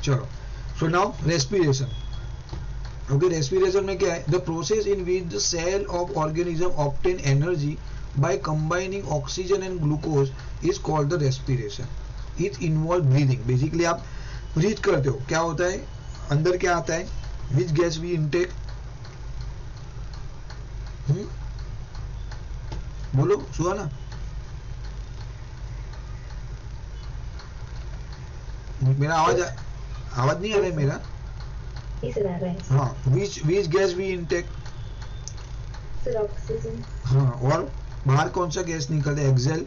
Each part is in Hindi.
चलो, so now respiration. Okay, respiration में क्या है? The process in which the cell of organism obtain energy by combining oxygen and glucose is called the respiration. It involve breathing. Basically आप ब्रीथ करते हो, क्या होता है अंदर, क्या आता है? Which gas we intake? बोलो सुहाना। मेरा आवाज नहीं आ रहा है मेरा? हाँ, which gas we intake? Oxygen. हाँ, और बाहर कौन सा गैस निकलता है? एक्सेल,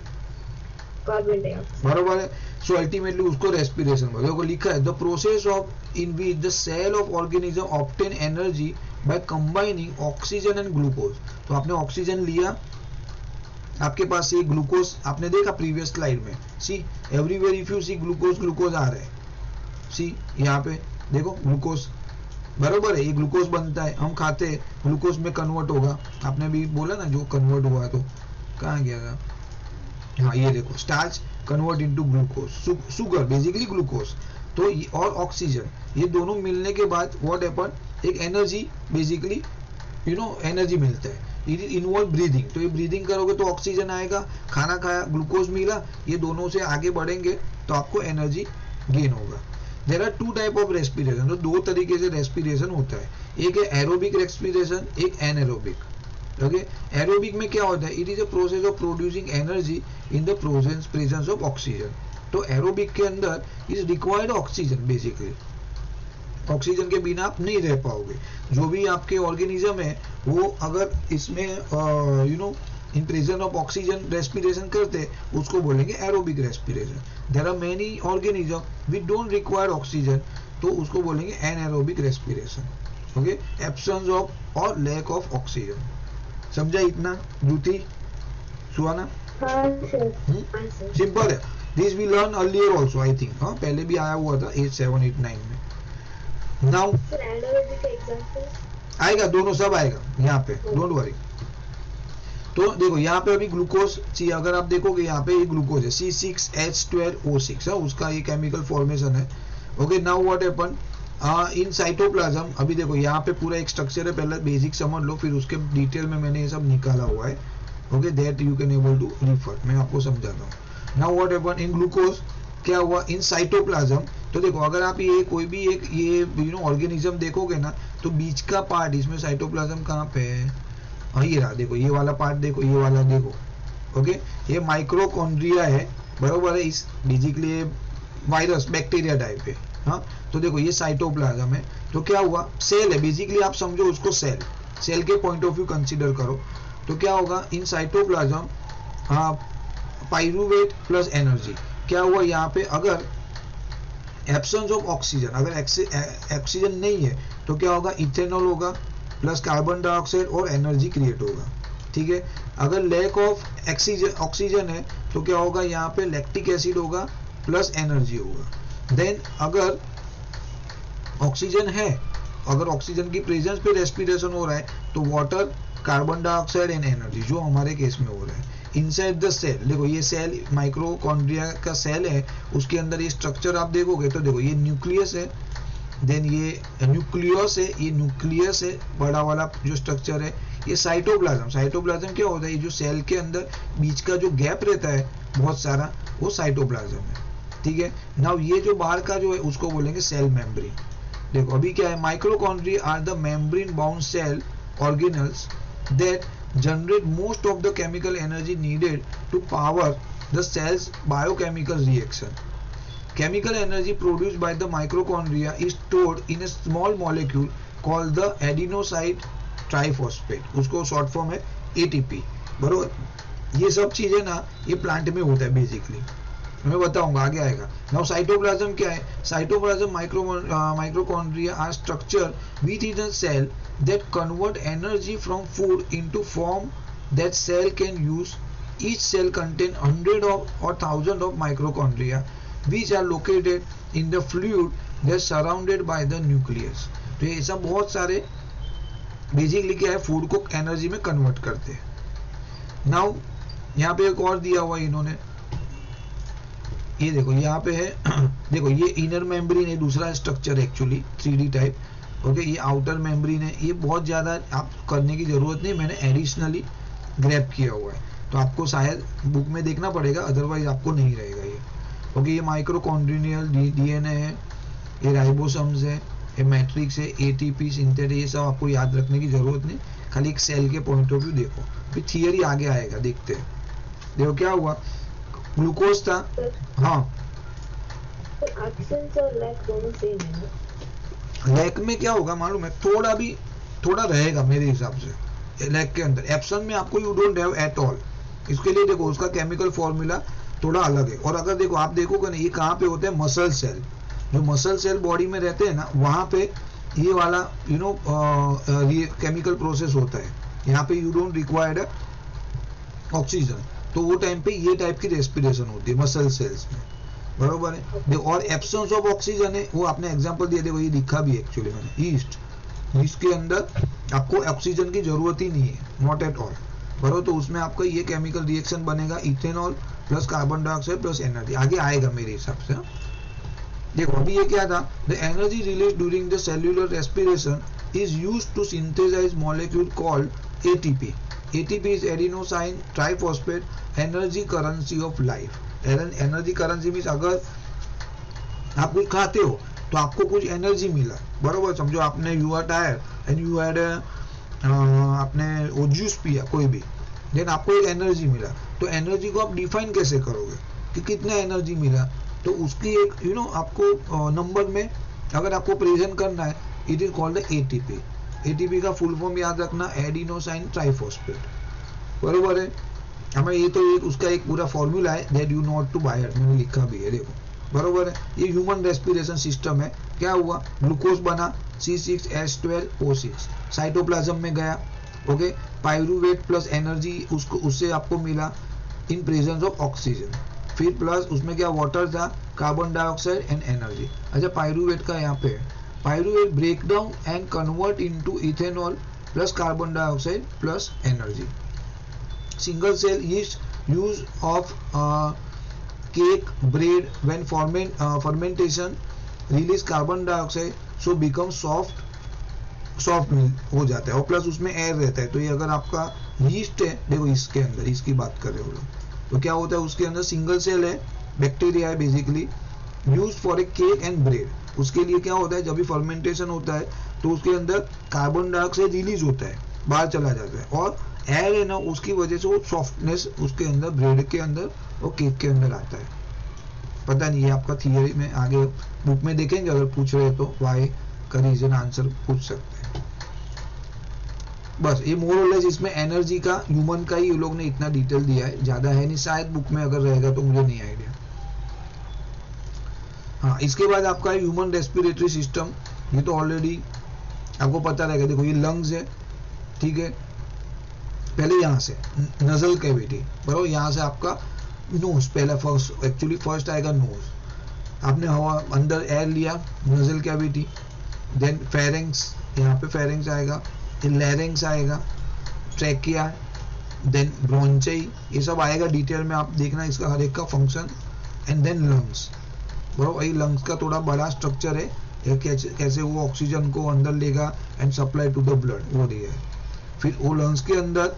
कार्बन डाइऑक्साइड। बरोबर है। सो अल्टीमेटली उसको रेस्पिरेशन बोलते हैं। लिखा है the process of in which the cell of organism obtain energy by combining oxygen and glucose. तो आपने ऑक्सीजन लिया, आपके पास ये ग्लूकोज, आपने देखा प्रीवियस स्लाइड में, see everywhere if you see glucose, glucose आ रहा है। सी यहाँ पे देखो ग्लूकोज, बरोबर है, ये ग्लूकोज बनता है, हम खाते हैं, ग्लूकोज में कन्वर्ट होगा। आपने भी बोला ना जो कन्वर्ट हुआ, तो कहाँ गया था? हाँ, ये देखो, starch convert into glucose, sugar basically glucose. तो और ऑक्सीजन, ये दोनों मिलने के बाद व्हाट हैपन? एक एनर्जी, बेसिकली एनर्जी मिलता है। It involve breathing. तो ये ब्रीदिंग करोगे तो ऑक्सीजन आएगा, खाना खाया, ग्लूकोज मिला, ये दोनों से आगे बढ़ेंगे तो आपको एनर्जी गेन होगा। There are two type of respiration. तो दो तरीके से रेस्पिरेशन होता है, एक है एरोबिक रेस्पिरेशन, एक एनएरोबिक। ओके, एरोबिक में क्या होता है? It is a process of producing energy in the presence of oxygen. तो एरोबिक के अंदर is required oxygen. Basically oxygen के बिना आप नहीं रह पाओगे। जो भी आपके ऑर्गेनिज्म है वो अगर इसमें in presence of oxygen respiration करते, उसको बोलेंगे aerobic respiration. There are many organism which don't require oxygen, तो उसको बोलेंगे anaerobic respiration. Okay, absence of और लैक ऑफ ऑक्सीजन। समझा इतना ज्योति, सुहाना? सिंपल है। This we learn earlier also, I think. हाँ, पहले भी आया हुआ था 8, 7, 8, 9 में। नाउ आएगा, दोनों सब आएगा यहाँ पे, डोंट वरी। तो देखो यहाँ पे अभी ग्लूकोज, अगर आप देखोगे यहाँ पे ये ग्लूकोज है C6H12O6, उसका ये केमिकल फॉर्मेशन है। Okay, now what happen in cytoplasm. अभी देखो यहाँ पे पूरा एक स्ट्रक्चर है, पहले बेसिक समझ लो, फिर उसके डिटेल में मैंने ये सब निकाला हुआ है। Okay, that you can able to refer, मैं आपको समझाता हूँ। Now what happen in glucose, क्या हुआ इन साइटोप्लाज्म? तो देखो अगर आप ये कोई भी एक ये ऑर्गेनिज्म देखोगे ना, तो बीच का पार्ट इसमें साइटोप्लाज्म कहाँ पे है? हाँ, ये रहा, देखो ये वाला पार्ट, देखो ये वाला, देखो। ओके, ये माइक्रोकॉन्ड्रिया है, बरोबर है। इस बेसिकली वायरस बैक्टीरिया टाइप है। हाँ, तो देखो ये साइटोप्लाज्म है। तो क्या हुआ? सेल है, बेसिकली आप समझो उसको सेल के पॉइंट ऑफ व्यू कंसीडर करो। तो क्या होगा इन साइटोप्लाज्म? हाँ, पाइरूवेट प्लस एनर्जी। क्या हुआ यहाँ पे? अगर एब्सेंस ऑफ ऑक्सीजन, अगर ऑक्सीजन नहीं है तो क्या होगा? इथेनॉल होगा प्लस कार्बन डाइऑक्साइड और एनर्जी क्रिएट होगा। ठीक है, अगर लैक ऑफ ऑक्सीजन है तो क्या होगा? यहाँ पे लैक्टिक एसिड होगा प्लस एनर्जी होगा। देन अगर ऑक्सीजन है, अगर ऑक्सीजन की प्रेजेंस पे रेस्पिरेशन हो रहा है, तो water, carbon dioxide and energy, जो हमारे केस में हो रहा है। इनसाइड द सेल, देखो ये सेल माइक्रोकॉन्ड्रिया का सेल है, उसके अंदर ये स्ट्रक्चर आप देखोगे तो देखो ये न्यूक्लियस है, देन ये न्यूक्लियस है, ये न्यूक्लियस है बड़ा वाला जो स्ट्रक्चर है। ये साइटोप्लाज्म, साइटोप्लाज्म क्या होता है? ये जो सेल के अंदर बीच का जो गैप रहता है बहुत सारा, वो साइटोप्लाज्म है। ठीक है, नाउ ये जो बाहर का जो है उसको बोलेंगे सेल मेम्ब्रेन। देखो अभी क्या है? Mitochondria are the membrane bound cell organelles that generate most of the chemical energy needed to power the cell's biochemical reaction. Chemical energy produced by the mitochondria is stored in a small molecule called the adenosine triphosphate. उसको शॉर्ट फॉर्म है ATP, बरोबर। ये सब चीजें ना ये प्लांट में होता है बेसिकली, मैं बताऊंगा आगे आएगा। नाउ साइटोप्लाज्म क्या है? Cytoplasm mitochondria are structure within a cell that convert energy from food into form that cell can use. Each cell contain 100 or 1000 of mitochondria which are located in the fluid that surrounded by the nucleus. तो ये सब बहुत सारे बेसिकली क्या है? फूड को एनर्जी में कन्वर्ट करते हैं। नाउ यहाँ पे एक और दिया हुआ इन्होंने, ये देखो यहाँ पे है देखो ये इनर मेम्ब्रेन है, दूसरा structure actually 3D type, okay. ये आउटर मेम्ब्रेन है, ये बहुत ज़्यादा आप करने की ज़रूरत नहीं, मैंने एडिशनली ग्रैब किया हुआ है, तो आपको शायद बुक में देखना पड़ेगा, अदरवाइज आपको नहीं रहेगा ये, ओके। ये माइक्रोकॉन्ड्रियल डीएनए है, ये राइबोसोम्स है, ये मैट्रिक्स है, एटीपी, सिंथेट, ये सब आपको याद रखने की ज़रूरत नहीं, खाली एक सेल के पॉइंट ऑफ व्यू देखो, फिर थियरी आगे आएगा, देखते हैं। देखो क्या हुआ, ग्लूकोज था, हाँ एब्सेंस और लैक दोनों सेम है ना? लैक में क्या होगा मालूम है, थोड़ा रहेगा मेरे हिसाब से लैक के अंदर। एब्सेंस में आपको you don't have at all, इसके लिए देखो उसका केमिकल फॉर्मूला थोड़ा अलग है। और अगर देखो आप देखोगे ना, ये कहाँ पे होते हैं, मसल सेल, जो मसल सेल बॉडी में रहते हैं ना, वहाँ पे ये वाला ये केमिकल प्रोसेस होता है, यहाँ पे यू डोंट रिक्वायर्ड ऑक्सीजन, तो वो टाइम पे ये टाइप की रेस्पिरेशन होती है मसल सेल्स में, बरोबर है। देखो और एब्सेंस ऑफ ऑक्सीजन है, वो आपने एग्जांपल दिया, देखो ये लिखा भी एक्चुअली मैंने, ईस्ट के अंदर आपको ऑक्सीजन की जरूरत ही नहीं है, नॉट एट ऑल, बरोबर। तो उसमें आपका ये केमिकल रिएक्शन बनेगा, ethanol plus carbon dioxide plus energy, आगे आएगा मेरे हिसाब से। देखो अभी ये क्या था, the energy release during the cellular respiration is used to synthesise molecule called ATP. ATP is adenosine triphosphate energy currency of life. Energy currency means अगर आप कुछ खाते हो तो आपको कुछ एनर्जी मिला, बरोबर, समझो आपने you are tired and you had आपने वो जूस पिया कोई भी, देन आपको एक एनर्जी मिला, तो एनर्जी को आप डिफाइन कैसे करोगे कि कितना एनर्जी मिला, तो उसकी एक आपको नंबर में अगर आपको प्रेजेंट करना है, it is called ATP. ATP का फुल फॉर्म याद रखना, एडिनोसाइन ट्राइफॉस्फेट, बरोबर है। हमें ये तो एक उसका एक पूरा फॉर्मूला है, that you not to buy, मैंने लिखा भी है, देखो, बरोबर है। ये ह्यूमन रेस्पिरेशन सिस्टम है, क्या हुआ, ग्लूकोज बना C6H12O6, साइटोप्लाज्म में गया, ओके, पायरूवेट प्लस एनर्जी उससे आपको मिला इन प्रेजेंस ऑफ ऑक्सीजन, फिर प्लस उसमें क्या वाटर था, कार्बन डाइऑक्साइड एंड एनर्जी। अच्छा पायरूवेट का यहाँ पे, pyruvate break down and convert into ethanol plus carbon dioxide plus energy. Single cell yeast use of cake, bread when fermentation release carbon dioxide so become soft हो जाता है, और प्लस उसमें एयर रहता है। तो ये अगर आपका यीस्ट है, देखो इसके अंदर, इसकी बात कर रहे हो लोग, तो क्या होता है, उसके अंदर सिंगल सेल है, बैक्टीरिया है basically, use for a cake and bread. उसके लिए क्या होता है, जब भी फर्मेंटेशन होता है तो उसके अंदर कार्बन डाइऑक्साइड रिलीज होता है, बाहर चला जाता है, और एयर है ना, उसकी वजह से वो सॉफ्टनेस उसके अंदर, ब्रेड के अंदर और केक के अंदर आता है। पता नहीं, ये आपका थियरी में आगे बुक में देखेंगे, अगर पूछ रहे तो वाई का रीजन आंसर पूछ सकते हैं। बस ये मोर और लेस इसमें एनर्जी का, ह्यूमन का ही ये लोग ने इतना डिटेल दिया है, ज्यादा है नहीं, शायद बुक में अगर रहेगा तो मुझे नहीं आइडिया। हाँ, इसके बाद आपका ह्यूमन रेस्पिरेटरी सिस्टम, ये तो ऑलरेडी आपको पता रहेगा। देखो ये लंग्स है, ठीक है, पहले यहाँ से नजल कैविटी, बराबर, यहाँ से आपका नोज, पहला फर्स्ट, एक्चुअली फर्स्ट आएगा नोज, आपने हवा अंदर एयर लिया, नजल कैविटी, देन फेरेंक्स, यहाँ पे फेरेंक्स आएगा, लैरिंग्स आएगा, ट्रैकिया, देन ब्रोंचाई, ये सब आएगा डिटेल में, आप देखना इसका हर एक का फंक्शन, एंड देन लंग्स, बराबर। ये लंग्स का थोड़ा बड़ा स्ट्रक्चर है, कैसे वो ऑक्सीजन को अंदर लेगा and supply to the blood, वो दिया है। फिर वो लंग्स के अंदर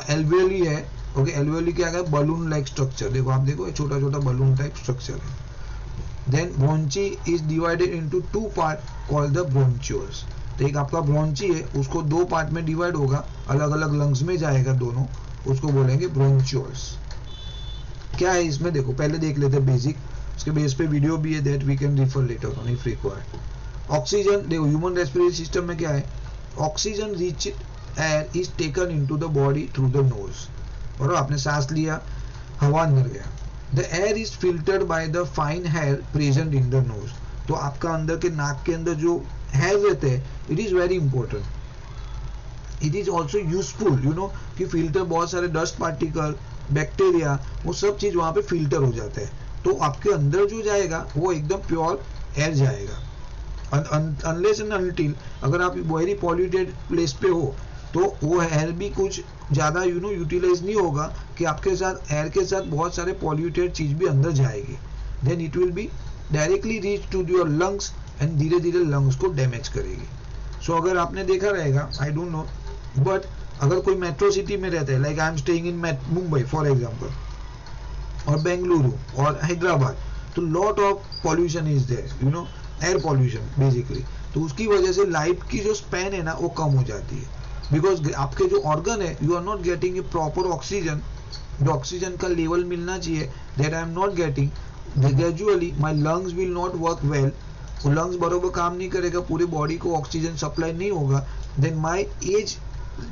एल्वेली है, ओके, एल्वेली क्या है, बलून लाइक स्ट्रक्चर, देखो आप देखो, छोटा छोटा बलून टाइप स्ट्रक्चर है। Then bronchi is divided into two part called the bronchioles. तो एक आपका ब्रोंची है, उसको दो पार्ट में डिवाइड होगा, अलग अलग लंग्स में जाएगा दोनों, उसको बोलेंगे ब्रोंचियोल्स। क्या है इसमें, देखो पहले देख लेते हैं बेसिक, उसके बेस पे वीडियो भी है, that we can refer later on if required. Oxygen, देखो ह्यूमन रेस्पिरेटरी सिस्टम में क्या है, oxygen rich air is taken into the body through the nose, और आपने सांस लिया, हवा अंदर गया। The air is filtered by the fine hair present in the nose. तो आपका अंदर के नाक के अंदर जो हेयर रहते हैं, it is very important, it is also useful, you know, कि फिल्टर बहुत सारे डस्ट पार्टिकल, बैक्टीरिया, वो सब चीज वहां पे फिल्टर हो जाते हैं, तो आपके अंदर जो जाएगा वो एकदम प्योर एयर जाएगा। अनलेस एंड अनटिल अगर आप वेरी पॉल्यूटेड प्लेस पे हो, तो वो एयर भी कुछ ज़्यादा यूटिलाइज नहीं होगा, कि आपके साथ एयर के साथ बहुत सारे पॉल्यूटेड चीज़ भी अंदर जाएगी, then it will be directly reach to your lungs and धीरे धीरे लंग्स को डैमेज करेगी. सो अगर आपने देखा रहेगा, आई डोंट नो, बट अगर कोई मेट्रो सिटी में रहता है, like I am staying in Mumbai for example, और बेंगलुरु और हैदराबाद, तो lot of pollution is there, you know, air pollution basically. तो उसकी वजह से लाइफ की जो स्पैन है ना वो कम हो जाती है, बिकॉज आपके जो ऑर्गन है, you are not getting a proper oxygen. जो ऑक्सीजन का लेवल मिलना चाहिए, that I am not getting. Gradually my lungs will not work well. वो लंग्स बरोबर काम नहीं करेगा, पूरी बॉडी को ऑक्सीजन सप्लाई नहीं होगा, देन माई एज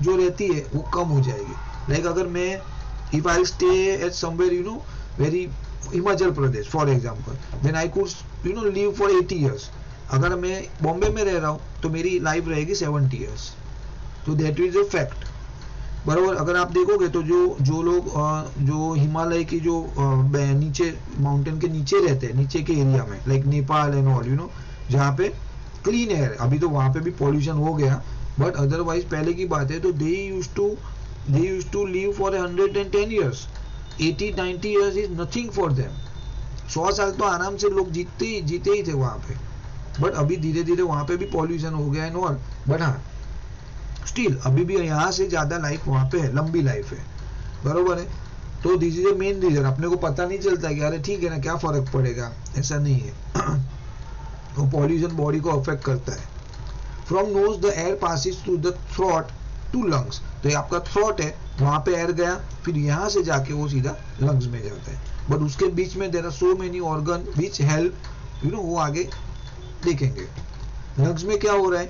जो रहती है वो कम हो जाएगी. लाइक अगर मैं, if I stay at somewhere, you know, very Himachal Pradesh for example, then I could, you know, live for 80 years. अगर मैं बॉम्बे में रह रहा हूँ तो मेरी लाइफ रहेगी 70 years. तो दैट इज अ फैक्ट. बराबर. अगर आप देखोगे तो जो लोग जो हिमालय की जो नीचे माउंटेन के नीचे रहते हैं, नीचे के एरिया में, like Nepal and all, you know, जहाँ पे क्लीन एयर, अभी तो वहाँ पे भी पॉल्यूशन हो गया, बट अदरवाइज पहले की बात है तो they used to live for 110 years. 80-90 years is nothing for them. 100 साल तो आराम से लोग जीते ही थे वहाँ पे. बट अभी धीरे धीरे वहाँ पे भी पॉल्यूशन हो गया है और, बट हाँ, स्टिल अभी भी यहाँ से ज्यादा लाइफ वहाँ पे है, लंबी लाइफ है. बरोबर है. तो this is a main reason. अपने को पता नहीं चलता कि अरे ठीक है ना, क्या फर्क पड़ेगा, ऐसा नहीं है. वो पॉल्यूशन बॉडी को अफेक्ट करता है. From nose the air passes to the throat to lungs. तो ये आपका थ्रोट है, वहां पे एयर गया, फिर यहाँ से जाके वो सीधा लंग्स में जाता है. बट उसके बीच में there are so many organ which help, you know, वो आगे देखेंगे. लंग्स में क्या हो रहा है,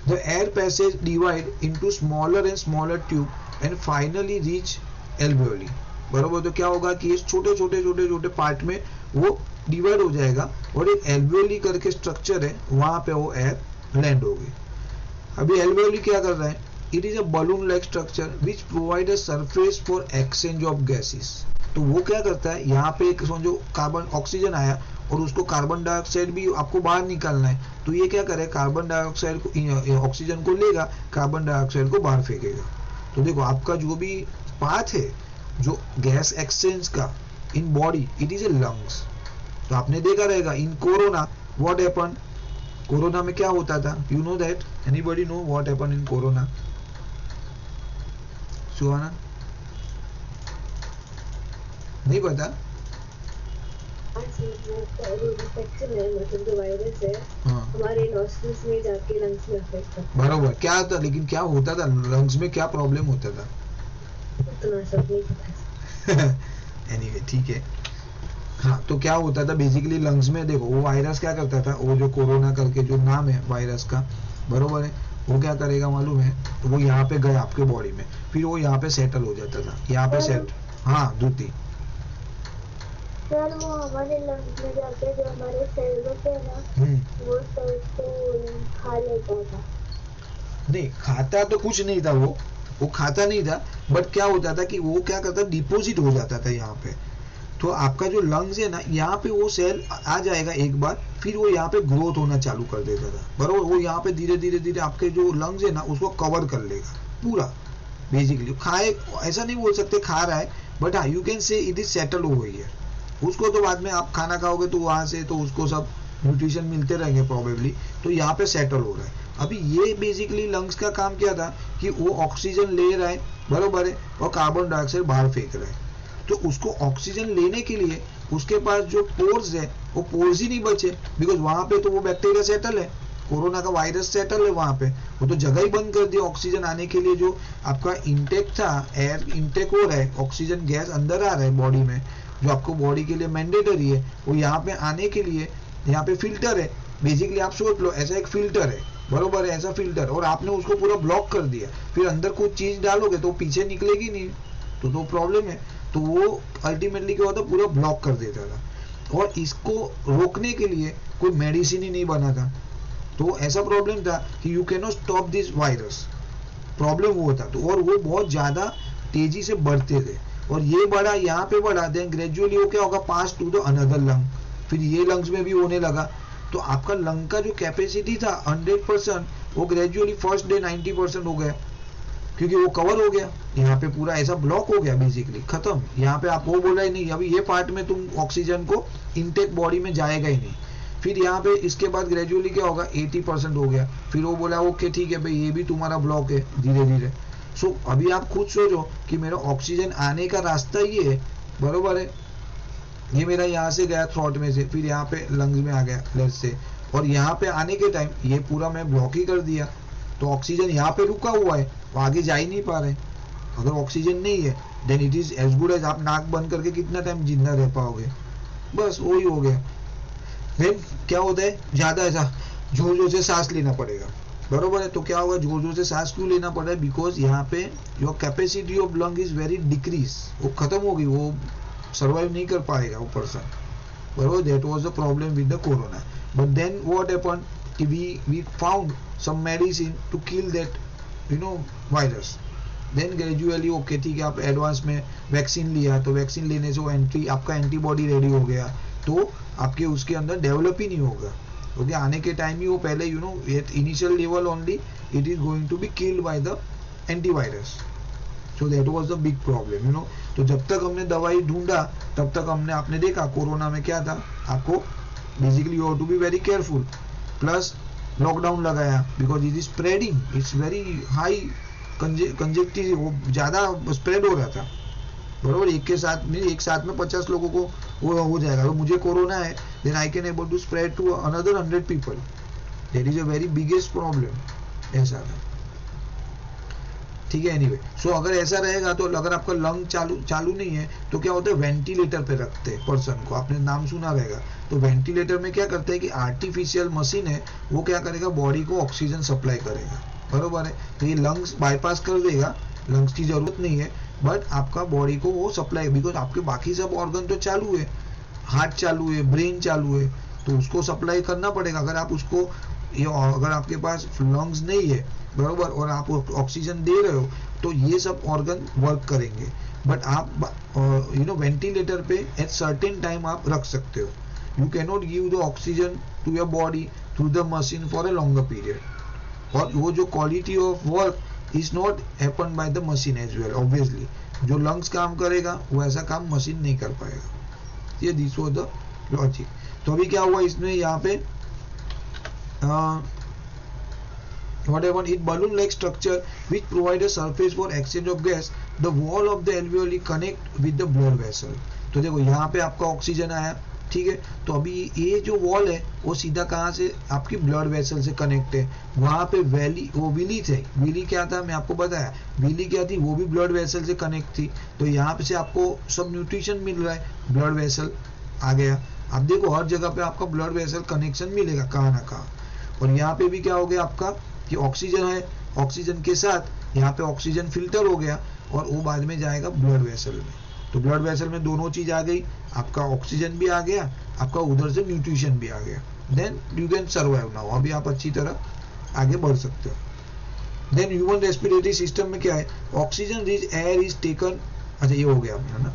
the air passage divide into smaller and smaller tube and finally reach alveoli. बरोबर. तो क्या होगा कि ये छोटे छोटे पार्ट में वो डिवाइड हो जाएगा और एक एल्वेओली करके स्ट्रक्चर है, वहां पे वो एयर लैंड होगी. अभी एल्वेओली क्या कर रहा है, it is a balloon like structure which provide a surface for exchange of gases. तो वो क्या करता है, यहाँ पे एक समझो कार्बन ऑक्सीजन आया और उसको कार्बन डाइऑक्साइड भी आपको बाहर निकालना है, तो ये क्या करे, कार्बन डाइऑक्साइड को, ऑक्सीजन को लेगा, कार्बन डाइऑक्साइड को बाहर फेंकेगा. तो देखो आपका जो भी पाथ है जो गैस एक्सचेंज का in body, it is a lungs. तो आपने देखा रहेगा in corona what happen. Corona में क्या होता था, you know that, anybody know what happen in corona? Suhana नहीं पता? हमारे नॉस्ट्रिल्स में जाके लंग्स में अफेक्ट करता. बरोबर. क्या था, लेकिन क्या होता था लंग्स में, क्या प्रॉब्लम होता था? उतना सब नहीं पता. एनीवे ठीक है. हाँ, तो क्या होता था बेसिकली लंग्स में, देखो वो वायरस क्या करता था, वो जो कोरोना करके जो नाम है वायरस का, बरोबर है, वो क्या करेगा मालूम है, तो वो यहाँ पे गया आपके बॉडी में, फिर वो यहाँ पे सेटल हो जाता था, यहाँ पे सेट. हाँ दूती. सर वो हमारे लंग्स में जाके जो हमारे सेल्स होते हैं ना, वो सेल्स को खा लेता था. नहीं खाता तो कुछ नहीं था, वो खाता नहीं था, बट क्या होता था कि वो क्या करता, डिपोजिट हो जाता था यहाँ पे. तो आपका जो लंग्स है ना, यहाँ पे वो सेल आ जाएगा एक बार, फिर वो यहाँ पे ग्रोथ होना चालू कर देता था. बरोबर. वो यहाँ पे धीरे धीरे आपके जो लंग्स है ना उसको कवर कर लेगा पूरा. बेसिकली खाए, ऐसा नहीं बोल सकते खा रहा है, बट हाँ, you can say it is settle over here. उसको तो बाद में आप खाना खाओगे तो वहां से तो उसको सब न्यूट्रिशन मिलते रहेंगे प्रोबेबली. तो यहाँ पे सेटल हो रहा है. अभी ये बेसिकली लंग्स का काम क्या था कि वो ऑक्सीजन ले रहा है, बरोबर है, और कार्बन डाइऑक्साइड बाहर फेंक रहा है. तो उसको ऑक्सीजन लेने के लिए उसके पास जो पोर्स है, वो पोर्स ही नहीं बचे, बिकॉज वहां पे तो वो बैक्टीरिया सेटल है, कोरोना का वायरस सेटल है वहां पे, वो तो जगह ही बंद कर दिया ऑक्सीजन आने के लिए. जो आपका इंटेक था, एयर इंटेक हो रहा है, ऑक्सीजन गैस अंदर आ रहा है बॉडी में, जो आपको बॉडी के लिए मैंडेटरी है, वो यहाँ पे आने के लिए यहाँ पे फिल्टर है. बेसिकली आप सोच लो ऐसा एक फिल्टर है, बरोबर है, ऐसा फिल्टर, और आपने उसको पूरा ब्लॉक कर दिया. फिर अंदर कुछ चीज डालोगे तो पीछे निकलेगी नहीं, तो प्रॉब्लम है. तो वो अल्टीमेटली क्या होता, पूरा ब्लॉक कर देता था. और इसको रोकने के लिए कोई मेडिसिन ही नहीं बना था. तो ऐसा प्रॉब्लम था कि you can not stop this virus. Problem वो था. तो और वो बहुत ज्यादा तेजी से बढ़ते थे, और ये बढ़ा, यहाँ पे बढ़ा, देन ग्रेजुअली वो क्या होगा, पास टू द अनदर लंग, फिर ये लंग्स में भी होने लगा. तो आपका लंग का जो कैपेसिटी था 100%, वो ग्रेजुअली फर्स्ट डे 90% हो गया, क्योंकि वो कवर हो गया यहाँ पे पूरा ऐसा ब्लॉक हो गया, बेसिकली खत्म। यहाँ पे आप वो बोला ही नहीं, अभी ये पार्ट में तुम ऑक्सीजन को इनटेक बॉडी में जाएगा ही नहीं। फिर यहाँ पे इसके बाद ग्रेजुअली क्या होगा, 80% हो गया। फिर वो बोला ओके ठीक है भाई, ये भी तुम्हारा ब्लॉक है धीरे धीरे। सो अभी आप खुद सोचो कि मेरा ऑक्सीजन आने का रास्ता ये है, बरोबर है। ये मेरा यहाँ से गया थ्रोट में से, फिर यहाँ पे लंग्स में आ गया लेट्स से, और यहाँ पे आने के टाइम ये पूरा मैं ब्लॉक ही कर दिया, तो ऑक्सीजन यहाँ पे रुका हुआ है, वो आगे जा ही नहीं पा रहे। अगर ऑक्सीजन नहीं है then it is as good as आप नाक बंद करके कितना टाइम जिंदा रह पाओगे, बस वही हो गया। फिर क्या होता है, ज्यादा ऐसा जोर जोर से सांस लेना पड़ेगा, बरोबर है। तो क्या होगा, जोर जोर से सांस क्यों लेना पड़ रहा है, बिकॉज यहाँ पे your capacity of lung is very decrease, वो खत्म हो गई, वो सर्वाइव नहीं कर पाएगा वो पर्सन, बरोबर। That was the problem with the corona. But then what happened, we found some medicine to kill that virus. Then gradually okay ठीक है, आप एडवांस में वैक्सीन लिया, तो वैक्सीन लेने से वो आपका एंटीबॉडी रेडी हो गया, तो आपके उसके अंदर डेवलप ही नहीं होगा, ओके। आने के टाइम ही वो पहले initial level only it is going to be killed by the antivirus. So that was the big problem, तो जब तक हमने दवाई ढूंढा तब तक आपने देखा कोरोना में क्या था, आपको basically you have to be very careful. Plus lockdown लगाया because it is spreading, it's very high conjective, वो ज्यादा स्प्रेड हो रहा था, बरोबर। एक साथ में 50 लोगों को वो हो जाएगा, तो मुझे कोरोना है then I can able to spread to another 100 people, that is a very biggest problem, ऐसा था, ठीक है। एनीवे, सो अगर ऐसा रहेगा तो अगर आपका लंग चालू नहीं है तो क्या होता है, वेंटिलेटर पे रखते हैं पर्सन को, आपने नाम सुना रहेगा। तो वेंटिलेटर में क्या करते हैं कि आर्टिफिशियल मशीन है, वो क्या करेगा, बॉडी को ऑक्सीजन सप्लाई करेगा, बरोबर है। तो ये लंग्स बाईपास कर देगा, लंग्स की जरूरत नहीं है, बट आपका बॉडी को वो सप्लाई, बिकॉज आपके बाकी सब ऑर्गन तो चालू है, हार्ट चालू है, ब्रेन चालू है, तो उसको सप्लाई करना पड़ेगा। अगर आपके पास लंग्स नहीं है, बरोबर, और आप ऑक्सीजन दे रहे हो, तो ये सब ऑर्गन वर्क करेंगे। बट आप वेंटिलेटर पे एट सर्टेन टाइम आप रख सकते हो, you can not give the oxygen to your body through the machine for a longer period. और वो जो quality of work is not happen by the machine as well, obviously जो लंग्स काम करेगा वो ऐसा काम मशीन नहीं कर पाएगा। ये दिस वाज द लॉजिक। तो अभी क्या हुआ इसमें, यहाँ पे whatever it balloon like structure which provide a surface for exchange of gas, the wall of the alveoli connect with the blood vessel। तो देखो यहाँ पे आपका ऑक्सीजन आया, ठीक है, तो अभी ये जो वॉल है वो सीधा कहाँ से, आपकी ब्लड वेसल से कनेक्ट है। वहां पे विली थे, विली क्या था मैं आपको बताया, विली क्या थी, वो भी ब्लड वेसल से कनेक्ट थी। तो यहाँ पे से आपको सब न्यूट्रिशन मिल रहा है, ब्लड वेसल आ गया। आप देखो हर जगह पे आपका ब्लड वेसल कनेक्शन मिलेगा कहाँ ना कहाँ। और यहाँ पे भी क्या हो गया आपका कि ऑक्सीजन है, ऑक्सीजन के साथ यहाँ पे ऑक्सीजन फिल्टर हो गया और वो बाद में जाएगा ब्लड वेसल में। तो ब्लड वेसल में दोनों चीज आ गई, आपका ऑक्सीजन भी आ गया, आपका उधर से न्यूट्रिशन भी आ गया, then you can survive now. अभी आप अच्छी तरह आगे बढ़ सकते हो। देन ह्यूमन रेस्पिरेटरी सिस्टम में क्या है, oxygen rich air is taken, अच्छा ये हो गया अपना ना।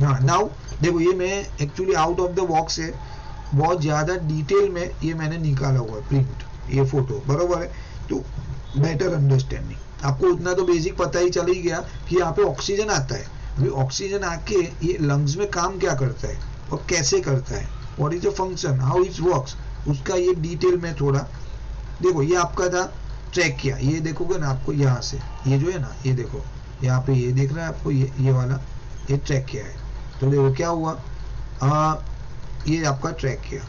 हाँ नाउ देखो ये मैं actually out of the box है, बहुत ज्यादा डिटेल में ये मैंने निकाला हुआ है प्रिंट, ये फोटो, बरोबर है। तो बेटर अंडरस्टैंडिंग, आपको उतना तो बेसिक पता ही चल ही गया कि यहाँ पे ऑक्सीजन आता है। अभी ऑक्सीजन आके ये लंग्स में काम क्या करता है और कैसे करता है, what is the function, how it works, उसका ये डिटेल में थोड़ा देखो। ये आपका था ट्रैक किया, ये देखोगे ना आपको यहाँ से, ये जो है ना ये देखो यहाँ पे ये दिख रहा है आपको, ये वाला ये ट्रैक किया है। तो देखो क्या हुआ, ये आपका ट्रैक किया,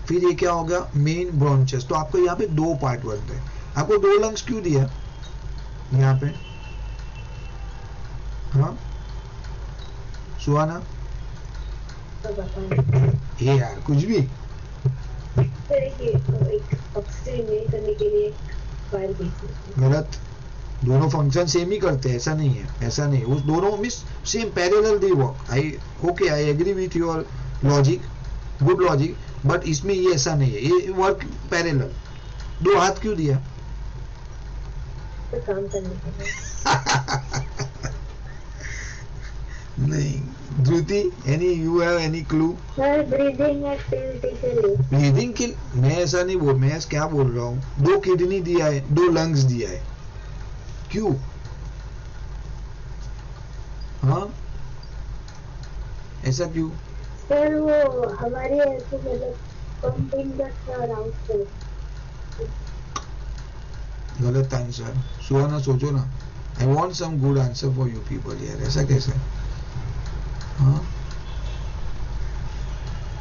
फिर ये क्या हो गया मेन ब्रॉन्चेस। तो आपको यहाँ पे दो पार्ट बनते हैं। आपको दो लंग्स क्यों दिया यहाँ पे, हाँ सुहाना, ये यार कुछ भी गलत, दोनों फंक्शन सेम ही करते हैं, ऐसा नहीं है, ऐसा नहीं, उस दोनों मिस same parallel they work. I agree with your logic, good logic, but इसमें ये ऐसा नहीं है, ये वर्क पैरेलल। दो हाथ क्यों दिया, तो काम करने के लिए। नहीं Dhruti, any you have any clue? Sir breathing activity के लिए। ब्रीदिंग के, मैं ऐसा नहीं बोल, मैं क्या बोल रहा हूँ, दो किडनी दिया है, दो लंग्स दिया है, क्यों? हाँ, ऐसा क्यों? सर वो हमारी ऐसे मतलब कंटिन्यूअस और आउटसाइड। गलत आंसर। सुहाना सोचो ना, I want some good answer for you people यार, ऐसा कैसे? हाँ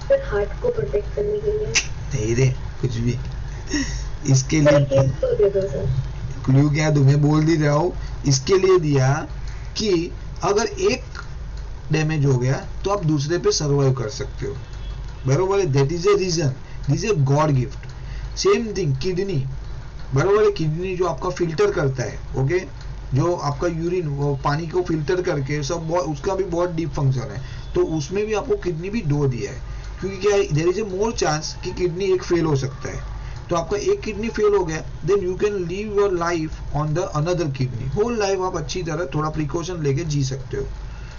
सर हार्ट को प्रोटेक्ट करने के लिए। नहीं रे, कुछ भी इसके सर लिए गेम तो दे दो सर। क्लू क्या तुम्हें बोल दी रहा हूँ, इसके लिए दिया कि अगर एक डैमेज हो गया तो आप दूसरे पे सर्वाइव कर सकते हो, बरोबर है? That is a reason, this is a God gift. Same thing kidney, बरोबर है? किडनी जो आपका फिल्टर करता है, ओके, जो आपका यूरिन वो पानी को फिल्टर करके सब, उसका भी बहुत डीप फंक्शन है, तो उसमें भी आपको किडनी भी दो दिया है, क्योंकि क्या है, there is a more chance कि किडनी एक फेल हो सकता है। तो आपका एक किडनी फेल हो गया, then you can leave your life on the another kidney, whole life आप अच्छी तरह थोड़ा प्रिकॉशन लेके जी सकते हो।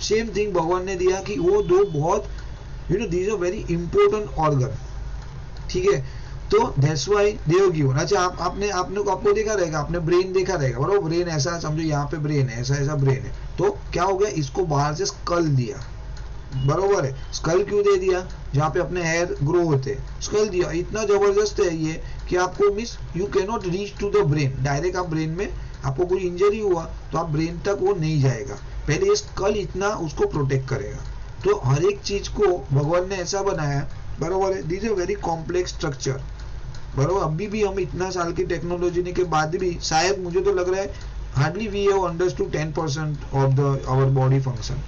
सेम थिंग भगवान ने दिया कि वो दो बहुत, you know, these are very important organ, ठीक है? तो that's why they have given. अच्छा, आपने आपको देखा रहेगा, आपने ब्रेन देखा रहेगा, बरोबर? ब्रेन ऐसा समझो, यहाँ पे ब्रेन है, ऐसा ऐसा ब्रेन है, तो क्या हो गया, इसको बाहर से स्कल दिया, बरोबर है? स्कल क्यों दे दिया? जहाँ पे अपने हेयर ग्रो होते, स्कल दिया। इतना जबरदस्त है ये कि आपको मिस you can not reach to the brain direct. आप ब्रेन में आपको कोई इंजरी हुआ तो आप ब्रेन तक वो नहीं जाएगा, पहले ये स्कल इतना उसको प्रोटेक्ट करेगा। तो हर एक चीज को भगवान ने ऐसा बनाया, बरोबर है? This is a very complex structure, बरोबर? अभी भी हम इतना साल की टेक्नोलॉजी के बाद भी शायद मुझे तो लग रहा है hardly we have understood 10% of the our body function,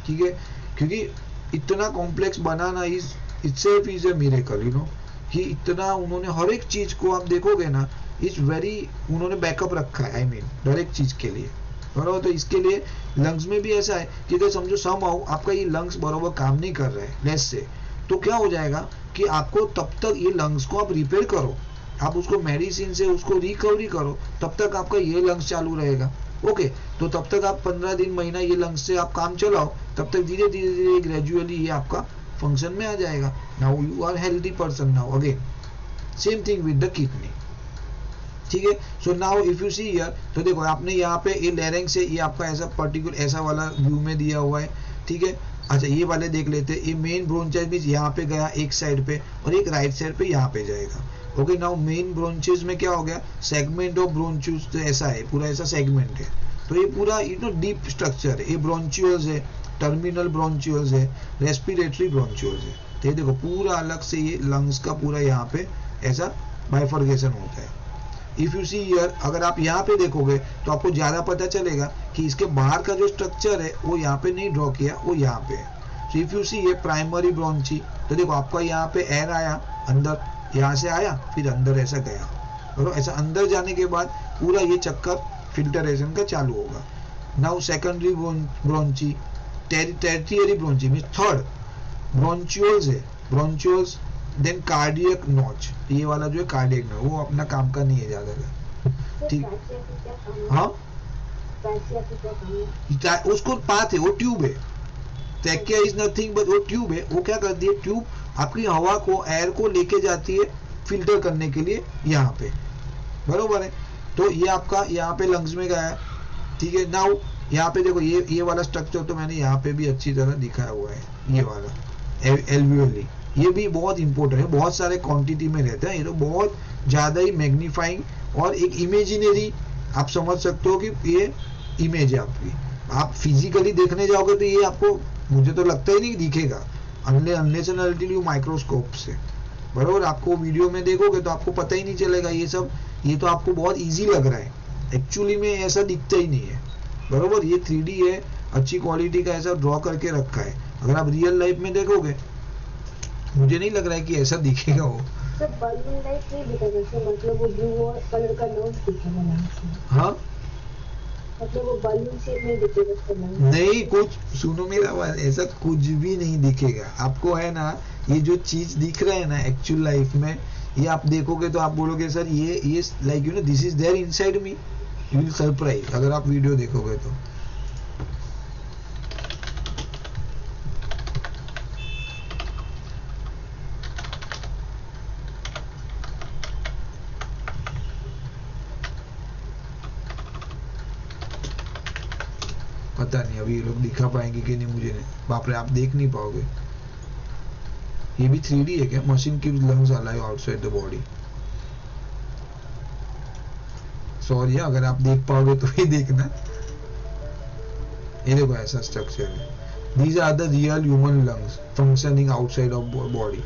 ठीक है? क्योंकि इतना कॉम्प्लेक्स बनाना is itself is a miracle, you know, कि इतना उन्होंने हर एक चीज को आप देखोगे ना, इज वेरी, उन्होंने बैकअप रखा है, आई मीन हर एक चीज के लिए, बरोबर? तो इसके लिए लंग्स में भी ऐसा है कि अगर समझो समहाउ आपका ये लंग्स बरोबर काम नहीं कर रहे हैं लेस से, तो क्या हो जाएगा कि आपको तब तक ये लंग्स को आप रिपेयर करो, आप उसको मेडिसिन से उसको रिकवरी करो, तब तक आपका ये लंग्स चालू रहेगा, ओके? तो तब तक आप 15 दिन महीना ये लंग्स से आप काम चलाओ, तब तक धीरे धीरे ग्रेजुअली ये आपका फंक्शन में आ जाएगा। Now you are healthy person now again. Same thing with the kidney, ठीक है? So now if you see here, तो देखो आपने यहाँ पे ये लेरेंक्स से, ये आपका ऐसा पर्टिकुलर ऐसा वाला व्यू में दिया हुआ है, ठीक है? अच्छा, ये वाले देख लेते हैं। ये मेन ब्रोंचाइज मींस यहाँ पे गया एक साइड पे, और एक राइट साइड पे यहाँ पे जाएगा, ओके? नाउ मेन ब्रोंचेस में क्या हो गया, सेगमेंट ऑफ ब्रोंचूस, तो ऐसा है, पूरा ऐसा सेगमेंट है, तो ये पूरा यू नो डीप स्ट्रक्चर है। ये ब्रोंचियोल्स है, टर्मिनल ब्रोंचियोल्स है, रेस्पिरेटरी ब्रोंचियोल्स है। तो ये देखो पूरा अलग से ये लंग्स का पूरा यहाँ पे ऐसा बाइफर्गेशन होता है। इफ यू सी हियर, अगर आप यहाँ पे देखोगे तो आपको ज्यादा पता चलेगा कि इसके बाहर का जो स्ट्रक्चर है वो यहाँ पे नहीं ड्रॉ किया, वो यहाँ पे है। सो इफ यू सी ये प्राइमरी ब्रोंची, तो देखो आपका यहाँ पे एयर आया अंदर, यहाँ से आया फिर अंदर ऐसा गया, और ऐसा अंदर जाने के बाद पूरा ये चक्कर फिल्टरेशन का चालू होगा। Now secondary bronchi, tertiary bronchi means third bronchioles है, ब्रोंचियोल्स, देन कार्डियक नॉच, ये वाला जो है कार्डियक नॉच, वो अपना काम का नहीं है ज्यादा, ठीक? हाँ, उसको पाथ है, वो ट्यूब है, ट्रैकिया इज नथिंग बट वो ट्यूब है। वो क्या करती है, ट्यूब आपकी हवा को, एयर को लेके जाती है फिल्टर करने के लिए यहाँ पे, बरोबर है? तो ये आपका यहाँ पे लंग्स में गया है, ठीक है? नाउ यहाँ पे देखो ये वाला स्ट्रक्चर तो मैंने यहाँ पे भी अच्छी तरह दिखाया हुआ है, ये वाला एल्वियोली, ये भी बहुत इंपॉर्टेंट है, बहुत सारे क्वांटिटी में रहता है, ये तो बहुत ज्यादा ही मैग्नीफाइंग, और एक इमेजिनरी आप समझ सकते हो कि ये इमेज है आपकी। आप फिजिकली देखने जाओगे तो ये आपको, मुझे तो लगता ही नहीं दिखेगा अनलेस एंड अनटिल माइक्रोस्कोप से, बरोबर? आपको वीडियो में देखोगे तो आपको पता ही नहीं चलेगा ये सब, ये तो आपको बहुत इजी लग रहा है, एक्चुअली में ऐसा दिखता ही नहीं है, बरोबर? ये 3D है, अच्छी क्वालिटी का ऐसा ड्रॉ करके रखा है। अगर आप रियल लाइफ में देखोगे, मुझे नहीं लग रहा है कि ऐसा दिखेगा वो। मतलब वो ब्लू कलर का नोज दिखेगा, हाँ, मतलब वो बालून शेप में दिखेगा नहीं, कुछ सुनो मेरा बात, ऐसा कुछ भी नहीं दिखेगा आपको, है ना? ये जो चीज दिख रहा है ना एक्चुअल लाइफ में, ये आप देखोगे तो आप बोलोगे सर ये like you know this is there inside me, you will surprise अगर आप वीडियो देखोगे तो। पता नहीं अभी ये लोग दिखा पाएंगे कि नहीं, मुझे नहीं, बाप रे आप देख नहीं पाओगे। ये भी 3D है क्या? Machine keeps lungs alive outside the body. Sorry अगर आप देख पाओगे तो ही देखना। ये देखो ऐसा स्ट्रक्चर है। These are the real human lungs functioning outside of body.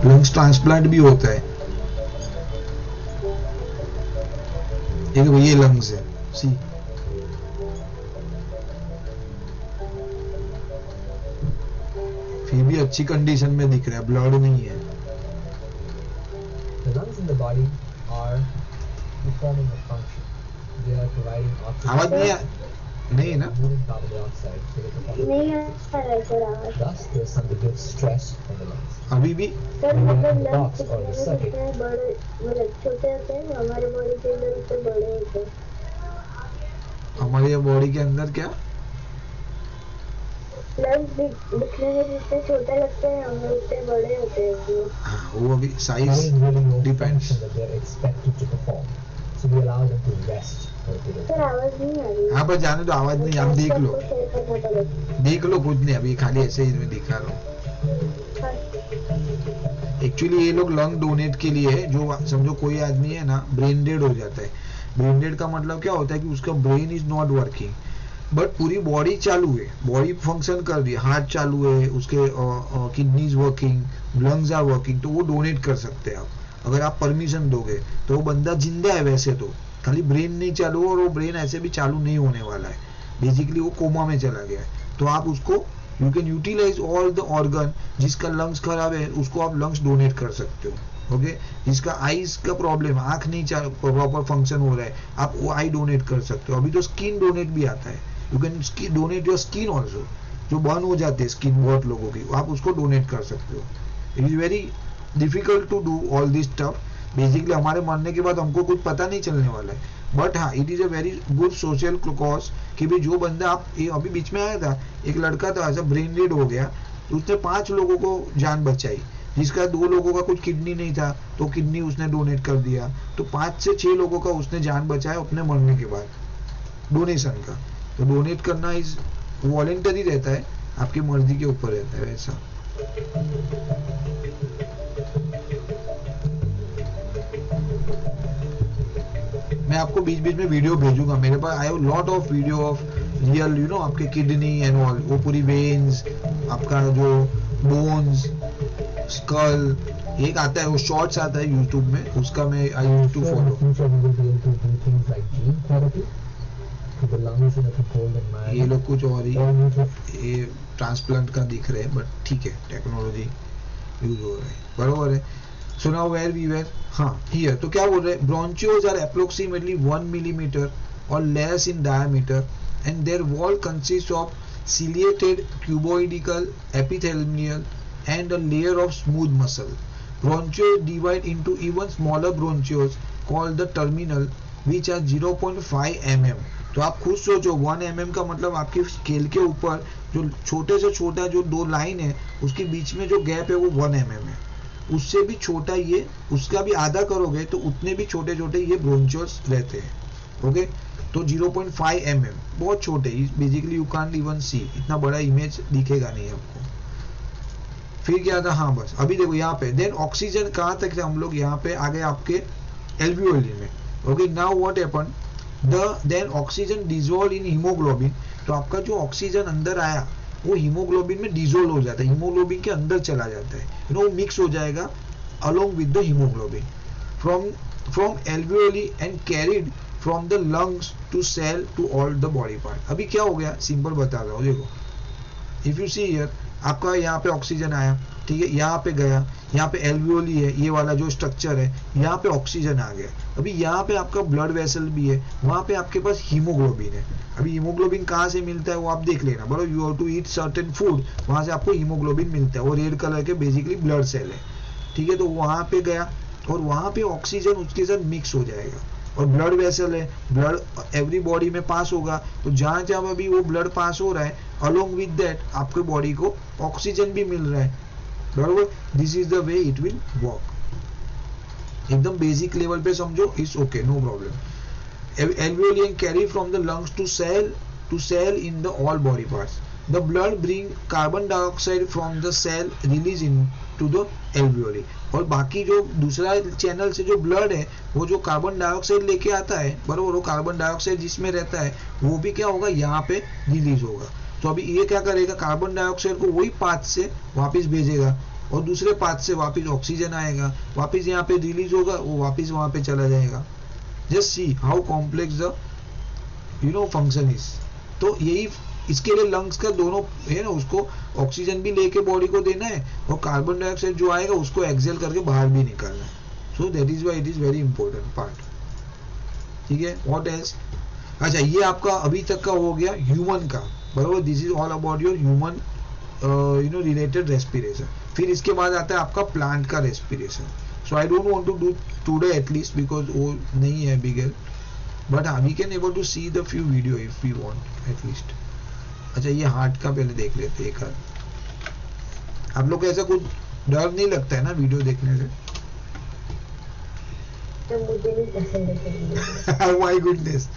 Lungs transplant भी होता है। ये देखो ये लंग्स है, सी फिर भी अच्छी कंडीशन में दिख रहा है, ब्लड नहीं है। The lungs in the body are performing a function. They are providing oxygen. आवाज नहीं है, नहीं है ना? Removing carbon dioxide so that the body नहीं आ रहा है सर आवाज। thus there is some degree of stress on the lungs. अभी भी सर मतलब lungs Box or the circuit. कितने बड़े मतलब छोटे होते हैं, हमारे बॉडी के अंदर उतने बड़े होते हैं। हमारे बॉडी के अंदर क्या? लंग्स दिखने में जितने छोटे लगते हैं हमें उतने बड़े होते हैं। हाँ, वो अभी That size is really no depends. function that they are expected to perform. So we allow them to rest for a period. Sir आवाज नहीं आ रही। हाँ बस जाने दो, आवाज नहीं, आप देख लो, शेयर करना पड़ेगा। देख लो, कुछ नहीं, अभी खाली ऐसे ही मैं दिखा रहा हूँ। एक्चुअली ये लोग लंग डोनेट के लिए है, जो समझो कोई आदमी है ना ब्रेन डेड हो जाता है। ब्रेन डेड का मतलब क्या होता है कि उसका brain is not working but पूरी बॉडी चालू है, बॉडी फंक्शन कर रही है, हार्ट चालू है, उसके kidneys working, lungs are working, तो वो डोनेट कर सकते हैं आप, अगर आप परमिशन दोगे। तो वो बंदा जिंदा है वैसे तो, खाली ब्रेन नहीं चालू और वो ब्रेन ऐसे भी चालू नहीं होने वाला है, बेसिकली वो कोमा में चला गया है। तो आप उसको you can utilise all the organ, जिसका लंग्स खराब है उसको आप लंग्स डोनेट कर सकते हो। ओके, जिसका आईज का प्रॉब्लम, आंख नहीं प्रॉपर फंक्शन हो रहा है, आप वो आई डोनेट कर सकते हो। अभी तो स्किन डोनेट भी आता है, you can donate your skin also, जो बर्न हो जाते हैं स्किन बहुत लोगों की, आप उसको डोनेट कर सकते हो। It is very difficult to do all this stuff. Basically हमारे मरने के बाद हमको कुछ पता नहीं चलने वाला है, बट हाँ it is a very good social cause कि भाई जो बंदा आप अभी बीच में आया था, एक लड़का था ऐसा ब्रेन डेड हो गया, तो उसने 5 लोगों को जान बचाई, जिसका 2 लोगों का कुछ किडनी नहीं था तो किडनी उसने डोनेट कर दिया, तो 5 से 6 लोगों का उसने जान बचाया अपने मरने के बाद डोनेशन का। तो डोनेट करना इज वॉलेंटरी रहता है, आपकी मर्जी के ऊपर रहता है वैसा। मैं आपको बीच बीच में वीडियो भेजूंगा, मेरे पास I have lot of video of real you know आपके किडनी एंड ऑल, वो पूरी वेन्स, आपका जो बोन्स, स्कल, एक आता है वो शॉर्ट्स आता है यूट्यूब में, उसका मैं आई यूज्ड टू फॉलो। ये लोग कुछ और ही ये ट्रांसप्लांट का दिख रहे हैं, बट ठीक है टेक्नोलॉजी यूज हो रहा है, बरोबर है। So now where we were, हाँ हियर, तो क्या बोल रहे हैं, ब्रोंचियोज आर अप्रोक्सीमेटली 1 मिलीमीटर और less in diameter and their wall consist of ciliated cuboidal epithelial and a layer of smooth muscle. Bronchioles divide into even smaller bronchioles called the terminal which are 0.5 mm. तो आप खुद सोचो 1 mm का मतलब आपके स्केल के ऊपर जो छोटे से छोटा जो 2 लाइन है उसके बीच में जो गैप है वो 1 mm है, उससे भी छोटा ये, उसका भी आधा करोगे तो उतने भी छोटे छोटे ये ब्रोंचियोल्स रहते हैं। ओके, तो 0.5 mm बहुत छोटे, बेसिकली यू कांट इवन सी, इतना बड़ा इमेज दिखेगा नहीं आपको। फिर क्या था, हाँ बस अभी देखो यहाँ पे, देन ऑक्सीजन कहाँ तक थे हम लोग, यहाँ पे आ गए आपके एल्वियोली में। Okay, now what happen, then oxygen dissolve in haemoglobin, तो आपका जो ऑक्सीजन अंदर आया वो हीमोग्लोबिन में डिसॉल्व हो जाता है, हीमोग्लोबिन के अंदर चला जाता है, यू नो मिक्स हो जाएगा along with the haemoglobin from alveoli and carried from the lungs to cell to all the body part. अभी क्या हो गया, सिंपल बता रहा हूँ, देखो इफ यू सी हियर, आपका यहाँ पे ऑक्सीजन आया, ठीक है, यहाँ पे गया, यहाँ पे एल्वियोली है, ये वाला जो स्ट्रक्चर है, यहाँ पे ऑक्सीजन आ गया। अभी यहाँ पे आपका ब्लड वेसल भी है, वहाँ पे आपके पास हीमोग्लोबिन है। अभी हीमोग्लोबिन कहाँ से मिलता है वो आप देख लेना, बड़ो you have to eat certain food, वहाँ से आपको हीमोग्लोबिन मिलता है, वो रेड कलर के बेसिकली ब्लड सेल है, ठीक है। तो वहाँ पे गया और वहाँ पे ऑक्सीजन उसके साथ मिक्स हो जाएगा, और ब्लड वेसल है, ब्लड एवरी बॉडी में पास होगा, तो जहां जहां भी वो ब्लड पास हो रहा है अलोंग विद दैट आपके बॉडी को ऑक्सीजन भी मिल रहा है, बराबर। This is the way it will work. एकदम बेसिक लेवल पे समझो, it's okay, no problem. Alveoli carry from the lungs to cell in the all body parts. The blood bring carbon dioxide from the cell release into the alveoli। और बाकी जो दूसरा चैनल से जो ब्लड है वो जो कार्बन डाइऑक्साइड लेके आता है, बराबर, वो कार्बन डाइऑक्साइड जिसमें रहता है वो भी क्या होगा, यहाँ पे रिलीज होगा। तो अभी ये क्या करेगा, कार्बन डाइऑक्साइड को वही पाथ से वापस भेजेगा और दूसरे पाथ से वापस ऑक्सीजन आएगा, वापस यहाँ पे रिलीज होगा, वो वापस वहां पे चला जाएगा। Just see how complex the function is. तो यही इसके लिए लंग्स का दोनों है ना, उसको ऑक्सीजन भी लेके बॉडी को देना है और कार्बन डाइऑक्साइड जो आएगा उसको एक्सेल करके बाहर भी निकालना है। So that is why it is very important part. ठीक है, व्हाट एल्स? अच्छा, ये आपका अभी तक का हो गया ह्यूमन का, बराबर। This is all about your human related respiration. फिर इसके बाद आता है आपका प्लांट का respiration. So I don't want to do today at least because वो नहीं है bigger, but we can able to see the few video if we want at least. अच्छा, ये हार्ट का पहले देख लेते हैं एक हाथ। आप लोग को ऐसा कुछ डर नहीं लगता है ना वीडियो देखने से? तो मुझे नहीं पसंद है। My goodness,